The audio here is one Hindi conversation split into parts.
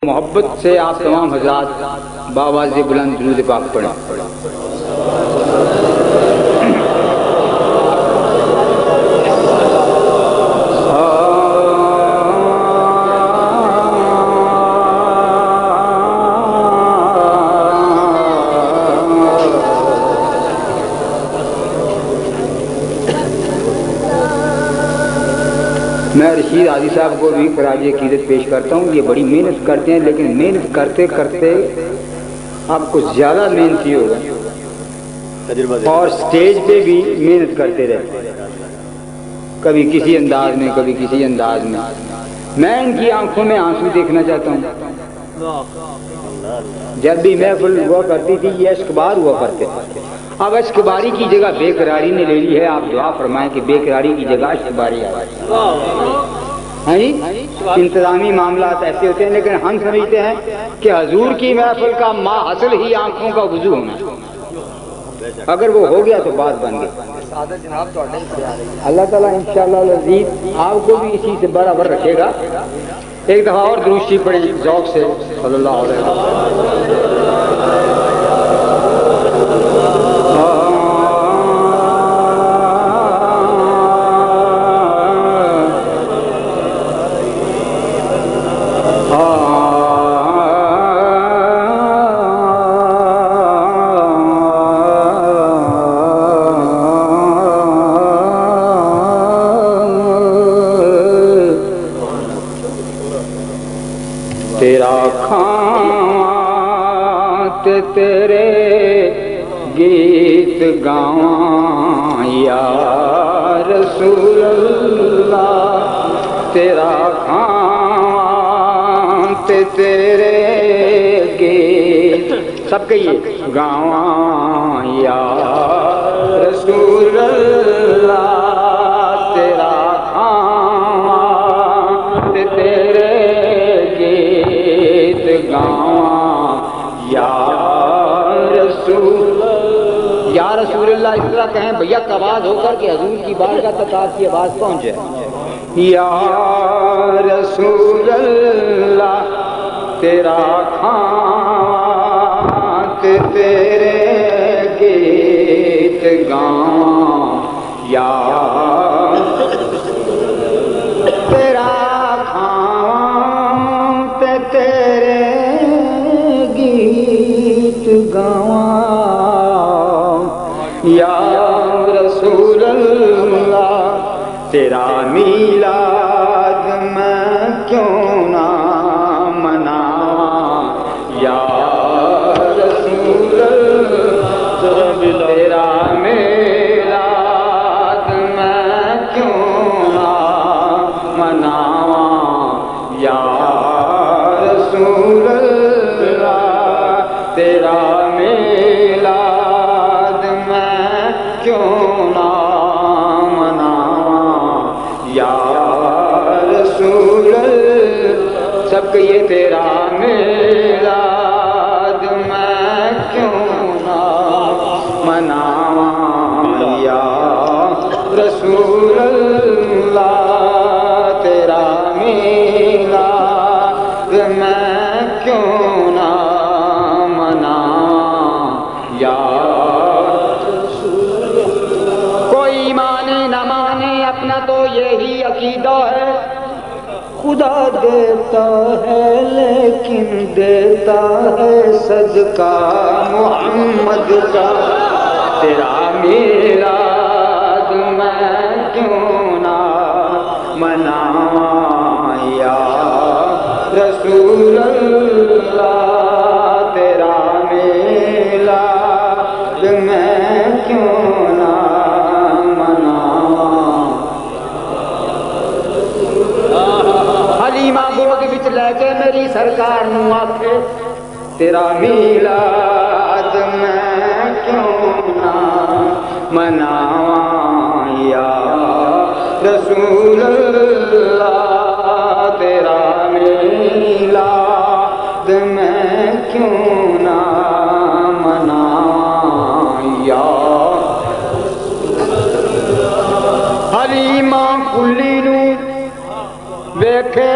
मोहब्बत से आप तमाम हजरात बाबा से बुलंद दुरूद पाक पढ़ें। मैं रशीद आदि साहब को भी फराज अकीदत पेश करता हूँ। ये बड़ी मेहनत करते हैं, लेकिन मेहनत करते करते आपको ज़्यादा मेहनती होगा और स्टेज पे भी मेहनत करते रहे, कभी किसी अंदाज में कभी किसी अंदाज में। मैं इनकी आंखों में आंसू देखना चाहता हूँ। जब भी महफिल हुआ करती थी ये अश्कबार हुआ करते थे। अब अश्कबारी की जगह बेकरारी ने ले ली है। आप दुआ फरमाएं कि बेकरारी की जगह अश्कबारी आ जाए। इंतजामी मामला ऐसे होते हैं, लेकिन हम समझते हैं कि हजूर की महफिल का माहसल ही आंखों का वुजू होना। अगर वो हो गया तो बात बन गई। अल्लाह ताला इंशाअल्लाह अज़ीज़ आपको भी इसी से बराबर रखेगा। एक दफ़ा और दुरूद शरीफ पढ़े ज़ौक़ से सल्लल्लाहु अलैहि वसल्लम। तेरा खात तेरे गीत गावां या रसूल अल्लाह। तेरा खात तेरे गीत सब कहिए गावां या रसूल अल्लाह। तेरा खात तेरे या रसूल अल्लाह। इस तरह कहें भैया आवाज होकर के हजूर की बारगाह तक आपकी आवाज पहुंचे। या रसूल अल्लाह तेरा खात तेरे गीत गावां या तेरा खात तेरे गीत गावां या रसूल अल्लाह। तेरा मीलाद मैं क्यों ना मनावां या रसूल अल्लाह। तेरा मीलाद मैं क्यों ना मनावां या रसूल अल्लाह। तेरा मीलाद मैं क्यों ना मनावां या रसूल अल्लाह। सब कहिए तेरा मीलाद मैं क्यों ना मनावां या रसूल अल्लाह। तेरा मीलाद मैं क्यों ना मनावां या कोई माने न माने अपना तो यही अकीदा है। खुदा देता है लेकिन देता है सदका मोहम्मद का। तेरा मीलाद मैं क्यों ना मनावां या रसूल अल्लाह। तेरा मीलाद मैं क्यों ना मनावां। हलीमा गोद विच लैके मेरी सरकार नूं आखे तेरा मीलाद मैं क्यों ना मनावां या रसूल अल्लाह। तेरा मीलाद मैं क्यों ना मनावां या हलीमा कुल्ली नूं वेखे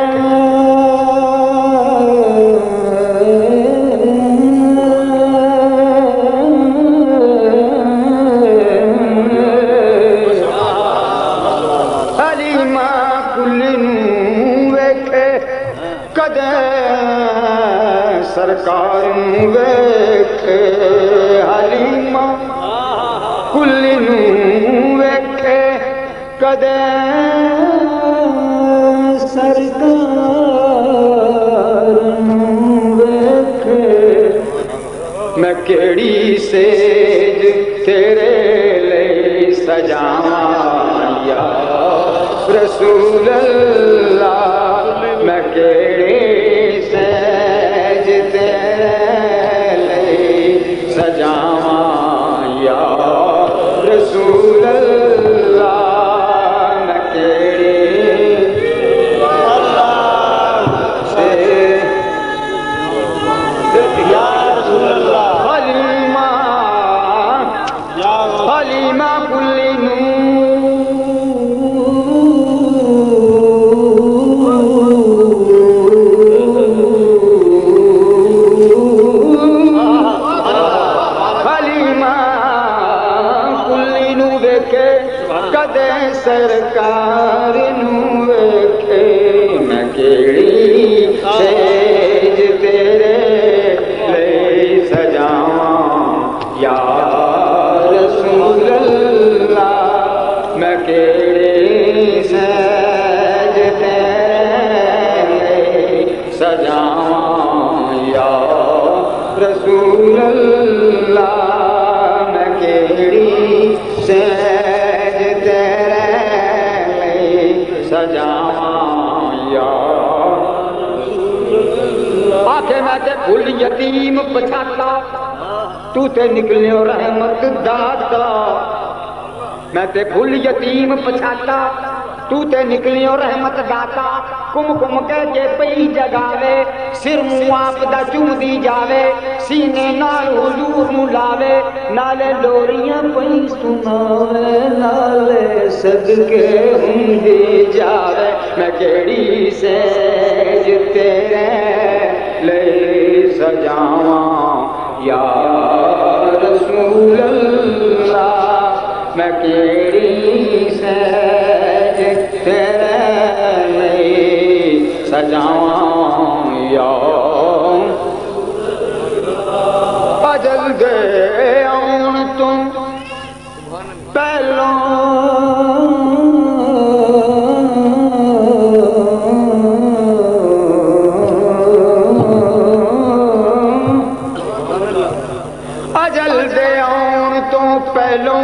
सरकार नूं वेखे हलीमा कुल्ली नूं वेखे कदे सरकार नूं वेखे मैं केड़ी सेज तेरे लिए सजावां या रसूल अल्लाह मैं केड़ी सेज तेरे लिए सजावां या रसूल अल्लाह मैं केड़ी से या रसूल अल्लाह हलीमा कुल्ली नूं वेखे कदे सरकार नूं वेखे मैं केड़ी सेज तेरे लिए सजावां या रसूल अल्लाह मैं केड़ी सेज तेरे लिए सजावां या रसूल अल्लाह मैं केड़ी सेज तेरे लिए सजावां या आखे मैं ते फुल यतीम पछाता तू ते निकलियो रहमत दाता मैं ते फुल यतीम पछाता तू ते निकलियो रहमत दाता कुम कुम के जे पई जगावे सिर मुंह आप दा चूंदी जावे सीने नाल हुजूर नूं लावे नाले लोरियां पई सुनावे नाले सदके हुंदी जावे मैं केड़ी सेज तेरे लिए सजावां या रसूल अल्लाह मैं केड़ी सेज तेरे लिए सजावां या अजल दे आउण तो पहलों अजल दे आउण तो पहलों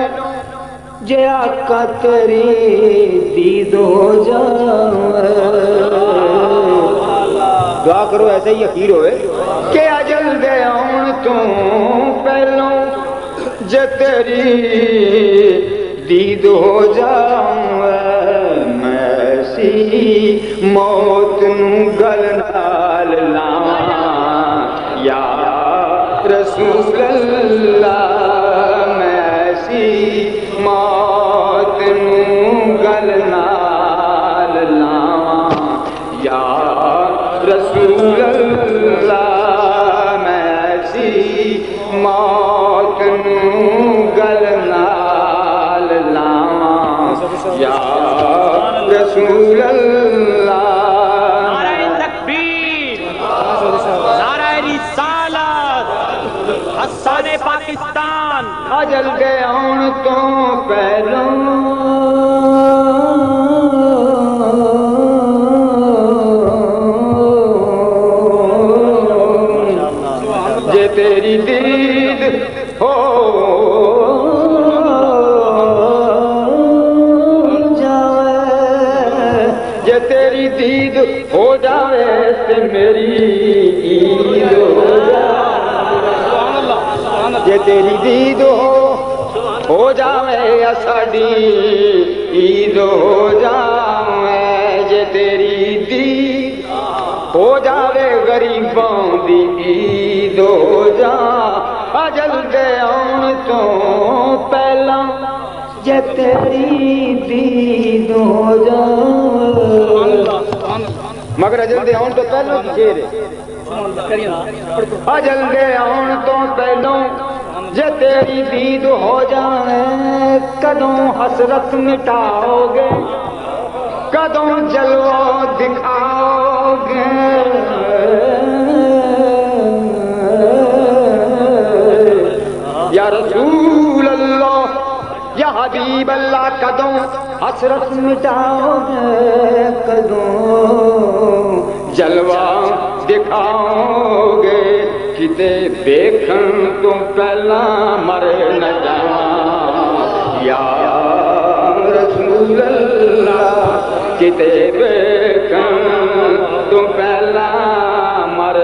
जे आका तेरी दीद हो जाए दुआ करो ऐसे ही यकीन होए कि अजल दे आउण तो पहलों जे तेरी दीद हो जाए मैं ऐसी मौत नूं गल नाल लावां या रसूल अल्लाह मैं ऐसी मौत नूं गल नाल लावां या रसूल अल्लाह मैं ऐसी मौत नूं गल नाल लावां या रसूल अल्लाह नारे तकबीर नारे रिसालत हस्साने पाकिस्तान अजल दे आउण तो पहलों जे तेरी दीद हो जावे जे तेरी दीद हो जावे ते मेरी ईद हो जावे जे तेरी दीद हो जावे साडी ईद हो जावे जे तेरी दीद हो जावे गरीबां दी ईद हो जा अजल दे आउण तो पहला जे तेरी दीद हो जा मगर अजल दे आउण तो पहला की शेर है अजल दे आउण तो पहलों जे तेरी दीद हो जाए कदों हसरत मिटाओगे कदों जलवा दिखाओगे कदों हसरत मिटाओगे, कदों जलवा दिखाओगे, किते देखन तो पहला मर न जावां या रसूल अल्लाह, किते देखन तो पहला मर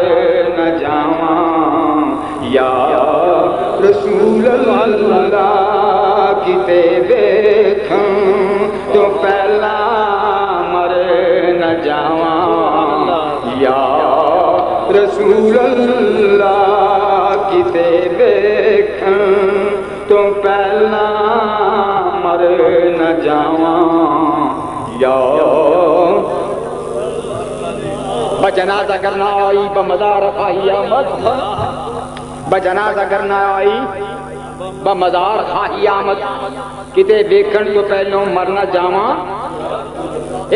न जावां या रसूल अल्लाह, किते देखन तो पहला मर न जावां या रसूल अल्लाह, किते देखन तो पहला मर न जावां या बजनाजा करना आई बमदार खाही आमद, बजनाजा करना आई बमदार खाही आमद, किते देखन तो पहलों मरना जावा।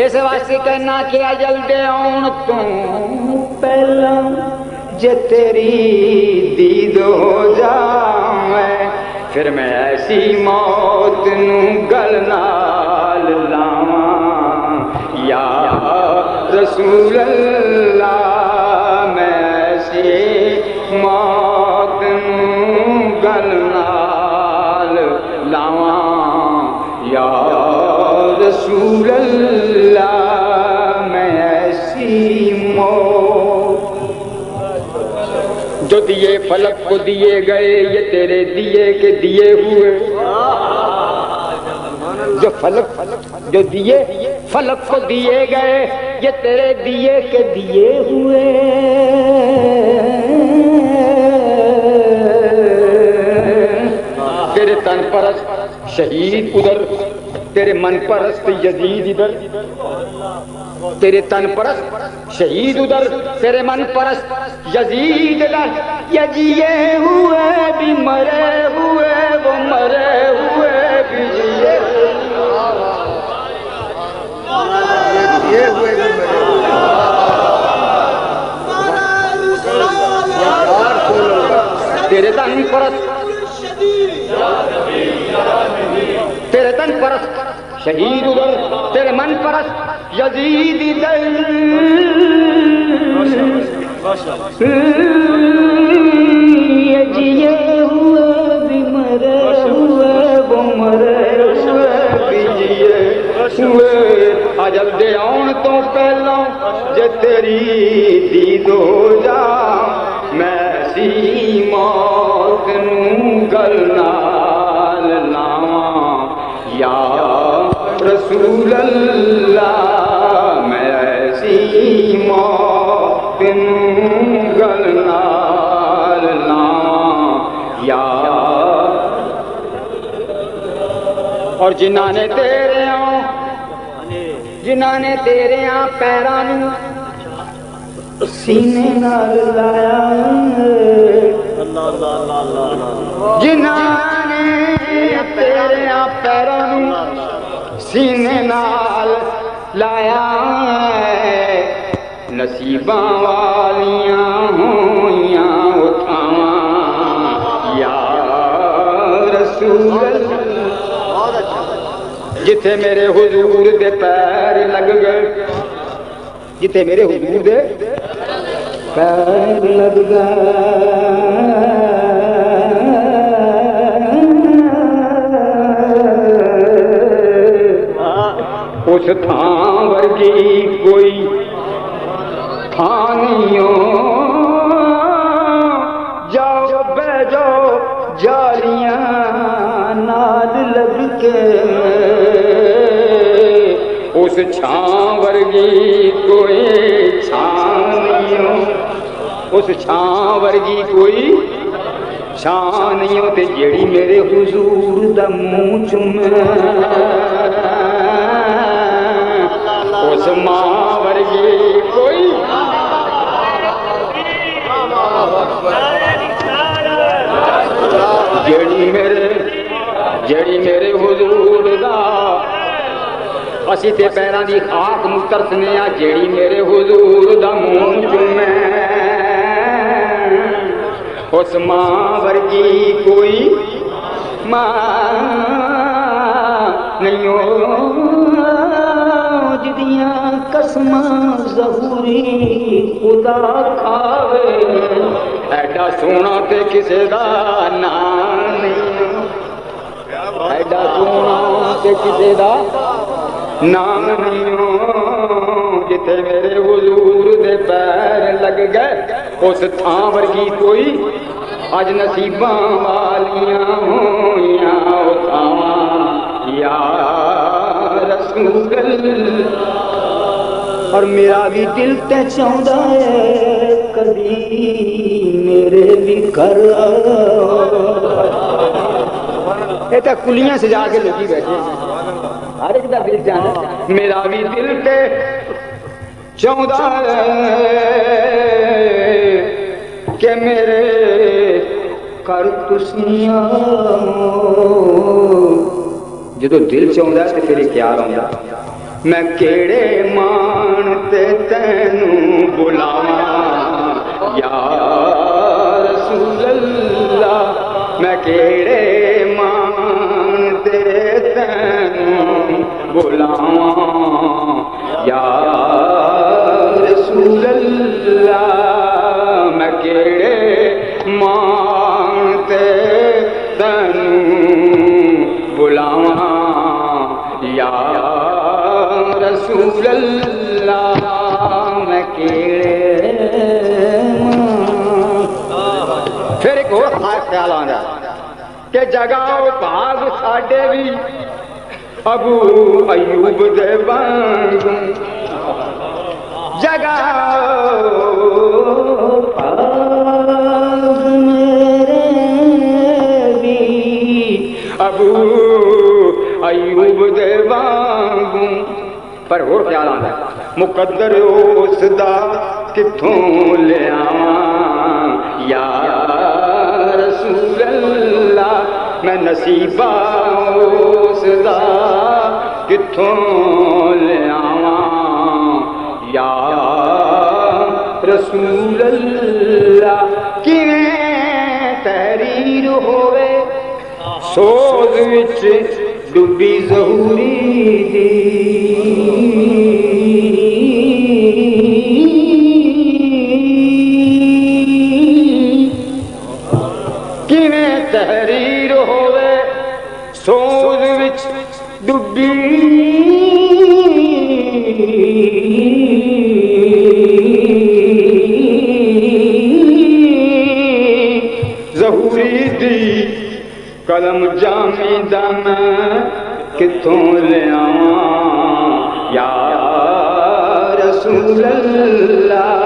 इस वास्ते कहना कि अजल दे आउण तू पहला जे तेरी दीद हो जावे, फिर मैं ऐसी मौत नू गल नाल लावां या रसूल अल्लाह, मैं ऐसी मौत नू गल नाल लावां या रसूल अल्लाह, मैं ऐसी मौत। जो दिए फलक को दिए गए ये तेरे दिए के दिए हुए, जो फलक जो दिए फलक को दिए गए ये तेरे दिए के दिए हुए, तेरे तन परस्त शहीद उधर, तेरे मन परस्त यजीद इधर, तेरे तन परस्त शहीद उधर, तेरे मन परस्त यजीद इधर, ये जिए हुए भी मरे हुए, वो मरे हुए भी जिए हुए भी मरे तेरे तन परस्त, तेरे तन परस्त शहीद उधर, तेरे मन परस्त यजीद इधर, ये जिए हुए भी मरे हुए, वो मरे हुए भी जिए हुए। अजल दे आउण तो पहला जे तेरी दीद हो जा, मैं ऐसी मौत नू गल नाल लावां या रसूल अल्लाह, मैं ऐसी मौत नू गल नाल लावां या। और जिन्हां ने तेरे पैरां नू सीने नाल लाया, जिन्हां ने तेरे पैरां नू सीने नाल लाया, नसीबां वालियां होइयां उठावां या रसूल अल्लाह। जिथे मेरे हुजूर दे पैर लग गए, जिथे मेरे हुजूर दे पैर लग गए, उस थां वर्गी कोई थां नहीं हो, जाओ बह जाओ जालियां नाल लग के, उस छां वर्गी कोई छां नहीं हो, उस छां वर्गी कोई छां नहीं हो, ते जेड़ी मेरे हुजूर दा मूंह चुमे, उस मां वर्गी कोई जेड़ी मेरे हुजूर दा असी ते पैरां दी खाक नूं तरसने आ, जेड़ी मेरे हुजूर दा मूंह चुमे, उस मां वर्गी कोई मां नहीं हो जिदियां कसमां ज़हूरी खुदा खावे ऐडा सोना ते किसे दा नाम नहीं ऐडा सोना ते किसे दा नाम नहीं हो जिथे मेरे हुजूर दे पैर लग गए उस थां वर्गी कोई अज नसीबां वालियां होइयां या रसूल। और मेरा भी दिल ते चाहता है कभी मेरे भी घर ये तो कुलियां सजा के लोग बैठे हर एक का दिल जाना मेरा भी दिल ते चाहता है कि मेरे कर तुसियां जो दिल चाहता है तो फिर क्या आंदा मैं केड़े मान ते तैनू बुलावा या रसूल अल्लाह मैं केड़े मान ते तैनू बुलावा या रसूल अल्लाह मैं केड़े मान ते तैनू बुलावा या रसूल अल्लाह मैं केड़े। फिर एक और खास ख्याल आंदा कि जगाओ भाग साडे भी अबू अयूब दे वांगू जगाओ भाग मेरे भी अबू अयूब दे वांगू। पर होर ख्याल आंदा मुकद्दर उसदा किथों ले आवां या रसूल अल्लाह मैं नसीबा उसदा किथों ले आवां या रसूल अल्लाह। किवें तहरीर होवे सोज विच डुबी ज़हूरी दी किवें तहरीर होवे सोज विच डुबी ज़हूरी दी कलम जामीदा मैं किथों ले आवां या रसूल अल्लाह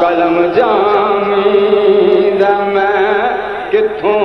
कलम जामीदा मैं किथों